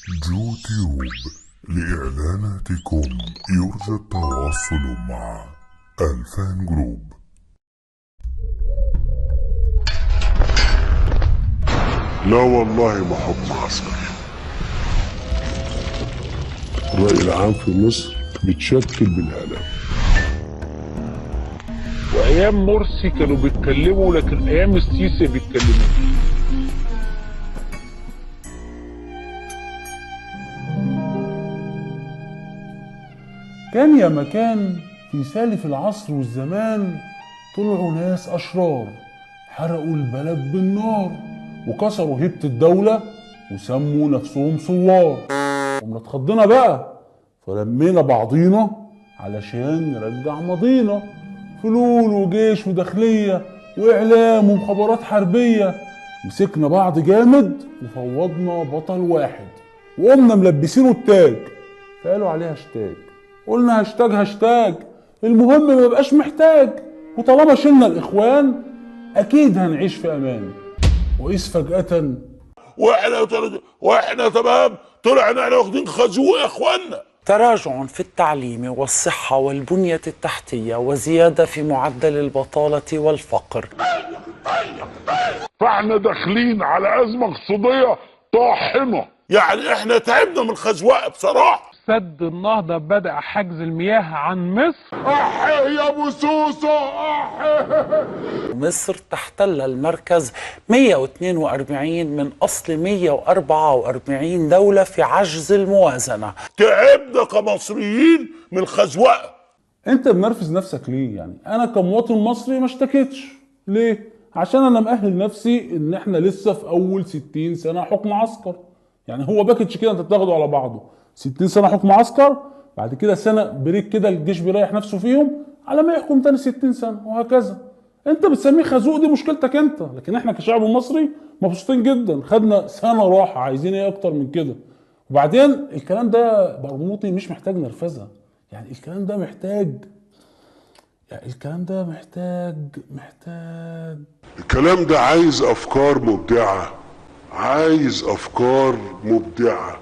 جوتيوب. لإعلاناتكم يرجى التواصل مع الفان جروب. لا والله ما حكم عسكري. الرأي العام في مصر بيتشكل بالآلاف. وايام مرسي كانوا بيتكلموا، لكن ايام السيسي بيتكلموا. كان يا مكان في سالف العصر والزمان طلعوا ناس أشرار، حرقوا البلد بالنار وكسروا هيبة الدولة وسموا نفسهم ثوار. قمنا اتخضينا بقى فلمينا بعضينا علشان نرجع ماضينا، فلول وجيش وداخلية وإعلام ومخابرات حربية. مسكنا بعض جامد وفوضنا بطل واحد وقمنا ملبسينه التاج، فقالوا عليه هاشتاج. قلنا هاشتاج هاشتاج، المهم ما يبقاش محتاج، وطالما شلنا الاخوان اكيد هنعيش في امان. وإذ فجأة واحنا تمام طلعنا احنا واخدين خازوق يا اخوانا. تراجع في التعليم والصحة والبنية التحتية وزيادة في معدل البطالة والفقر. فاحنا داخلين على ازمه اقتصاديه طاحنه، يعني احنا تعبنا من الخزوقه بصراحه. سد النهضة بدأ حجز المياه عن مصر. يا ابو سوسه مصر تحتل المركز 142 من أصل 144 دولة في عجز الموازنة. تعبنا كمصريين من الخزوقه. انت بنرفز نفسك ليه؟ يعني انا كمواطن مصري ما اشتكيتش ليه؟ عشان انا مأهل نفسي ان احنا لسه في اول 60 سنة حكم عسكر. يعني هو باكج كده انت بتاخده على بعضه 60 سنة حكم عسكر، بعد كده سنة بريك كده الجيش بيريح نفسه فيهم على ما يحكم تاني 60 سنة وهكذا. انت بتسميه خازوق، دي مشكلتك انت، لكن احنا كشعب مصري مبسوطين جدا، خدنا سنة راحة، عايزين ايه اكتر من كده؟ وبعدين الكلام ده برموطي مش محتاج نرفزة، يعني الكلام ده محتاج الكلام ده عايز افكار مبدعه، عايز افكار مبدعه.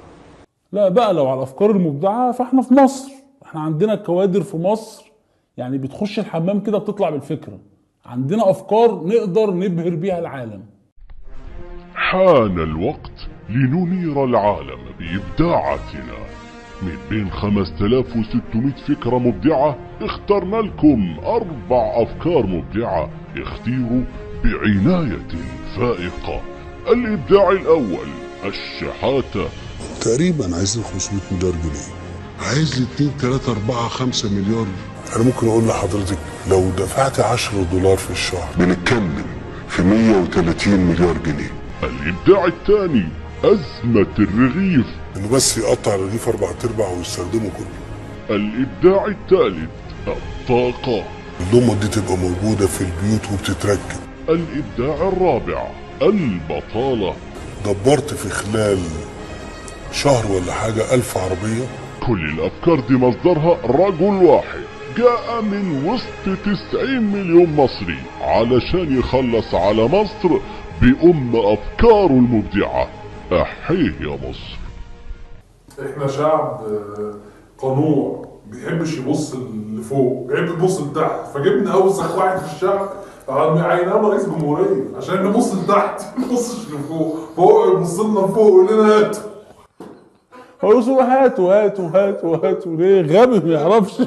لا بقى لو على الافكار المبدعه فاحنا في مصر، احنا عندنا كوادر في مصر يعني بتخش الحمام كده بتطلع بالفكره، عندنا افكار نقدر نبهر بيها العالم. حان الوقت لننير العالم بإبداعاتنا. من بين 5600 فكرة مبدعة اخترنا لكم 4 أفكار مبدعة. اختيروا بعناية فائقة. الإبداع الأول الشحاتة. تقريبا عايز 500 مليار جنيه، عايز لي 2 3 4 5 مليار. انا ممكن اقول لحضرتك لو دفعت $10 في الشهر بنتكلم في 130 مليار جنيه. الإبداع الثاني أزمة الرغيف. انه بس يقطع الرغيف 4/4 ويستخدمه كله. الإبداع الثالث الطاقة. اللمبة دي تبقى موجودة في البيوت وبتتركب. الإبداع الرابع البطالة. دبرت في خلال شهر ولا حاجة 1000 عربية. كل الأفكار دي مصدرها رجل واحد جاء من وسط 90 مليون مصري علشان يخلص على مصر بأم أفكاره المبدعة. أحيه يا مصر. احنا شعب قنوع، بيحبش يبص لفوق، بيحب يبص لتحت، فجبنا اوسخ واحد في الشعب عيناه رئيس جمهوريه عشان نبص لتحت ما نبصش لفوق، فهو يبص لنا لفوق ويقول لنا هاتوا. هو هاتوا ليه؟ غبي ما يعرفش.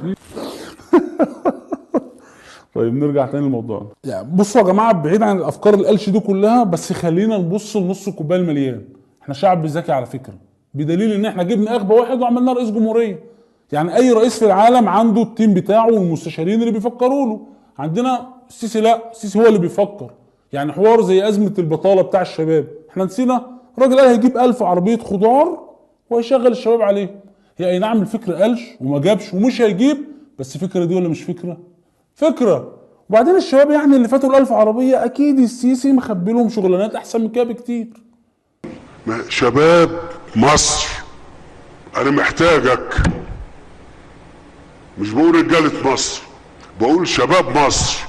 طيب نرجع تاني للموضوع. يعني بصوا يا جماعه، بعيد عن الافكار القلش دي كلها، بس خلينا نبص لنص الكوبايه المليان. احنا شعب ذكي على فكره، بدليل ان احنا جبنا اغبى واحد وعملناه رئيس جمهوريه. يعني اي رئيس في العالم عنده التيم بتاعه والمستشارين اللي بيفكروا له. عندنا السيسي لا، السيسي هو اللي بيفكر. يعني حوار زي ازمه البطاله بتاع الشباب، احنا نسينا؟ الراجل قال هيجيب 1000 عربيه خضار وهيشغل الشباب عليه. هي اي نعم الفكر قالش وما جابش ومش هيجيب، بس فكره دي ولا مش فكره؟ فكره. وبعدين الشباب يعني اللي فاتوا ال1000 عربيه اكيد السيسي مخبي لهم شغلانات احسن من كده بكتير. شباب مصر انا محتاجك، مش بقول رجالة مصر، بقول شباب مصر.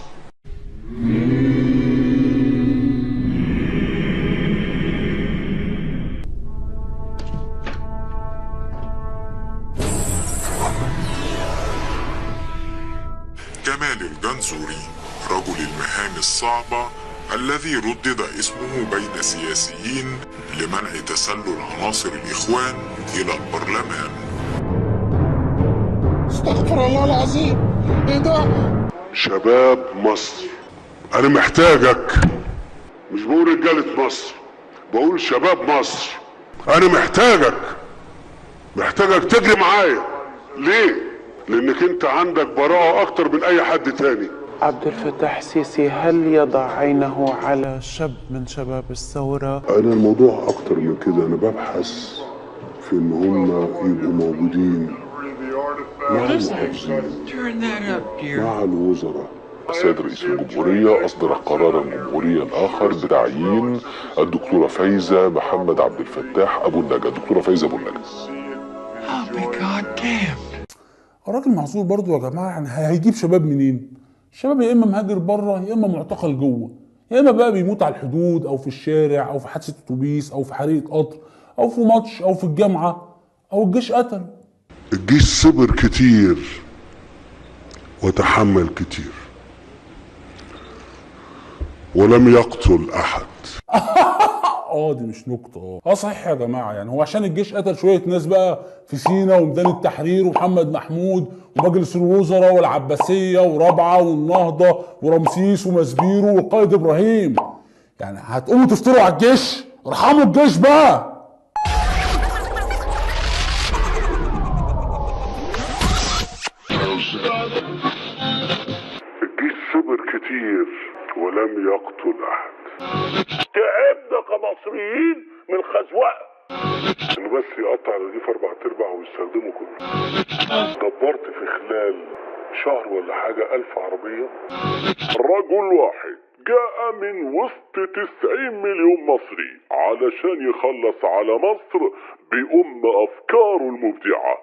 كمال الجنزوري رجل المهام الصعبة الذي ردد اسمه بين سياسيين لمنع تسلل عناصر الإخوان إلى البرلمان. استغفر الله العظيم، ايه ده؟ شباب مصر، انا محتاجك. مش بقول رجالة مصر، بقول شباب مصر. انا محتاجك تجري معايا. ليه؟ لانك انت عندك براءة اكتر من اي حد تاني. عبد الفتاح السيسي هل يضع عينه على شاب من شباب الثورة؟ انا الموضوع اكتر من كده، انا ببحث في ان هم يبقوا موجودين مع المحافظين، مع الوزراء. السيد رئيس الجمهورية أصدر قرارا جمهوريا آخر بتعيين الدكتورة فايزة محمد عبد الفتاح أبو النجا. الدكتورة فايزة أبو النجا. الراجل محظوظ برضه يا جماعه، يعني هيجيب شباب منين؟ الشباب يا اما مهاجر بره يا اما معتقل جوه، يا اما بقى بيموت على الحدود او في الشارع او في حادثه اتوبيس او في حريقه قطر او في ماتش او في الجامعه او الجيش قتل. الجيش صبر كتير وتحمل كتير ولم يقتل احد. دي مش نكته. صحيح يا جماعه، يعني هو عشان الجيش قتل شويه ناس بقى في سينا وميدان التحرير ومحمد محمود ومجلس الوزراء والعباسيه ورابعه والنهضه ورمسيس ومسبيرو والقائد ابراهيم، يعني هتقوموا تفتروا على الجيش؟ ارحموا الجيش بقى. الجيش صبر كتير ولم يقتل احد. تعبنا كمصريين من الخزوقه، انه بس يقطع الرغيف 4/4 ويستخدمه كله. دبرت في خلال شهر ولا حاجه 1000 عربيه. رجل واحد جاء من وسط 90 مليون مصري علشان يخلص على مصر بأم أفكاره المبدعة.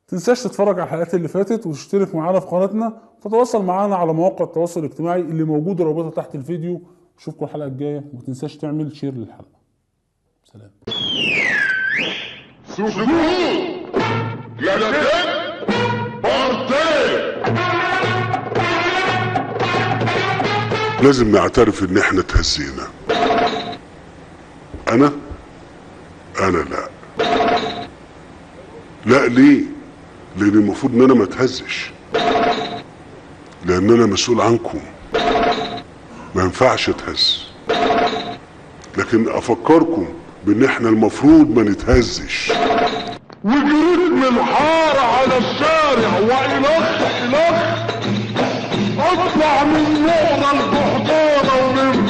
متنساش تتفرج على الحلقات اللي فاتت وتشترك معانا في قناتنا وتتواصل معانا على مواقع التواصل الاجتماعي اللي موجوده رابطها تحت الفيديو. اشوفكم الحلقه الجايه، ومتنساش تعمل شير للحلقه. سلام. لازم نعترف ان احنا اتهزينا. انا لا ليه؟ لان المفروض ان انا ما اتهزش، لان انا مسؤول عنكم، ما ينفعش اتهز. لكن افكركم بان احنا المفروض ما نتهزش. وجريت من الحاره على الشارع والخ اطلع من نقره البحضانه ومن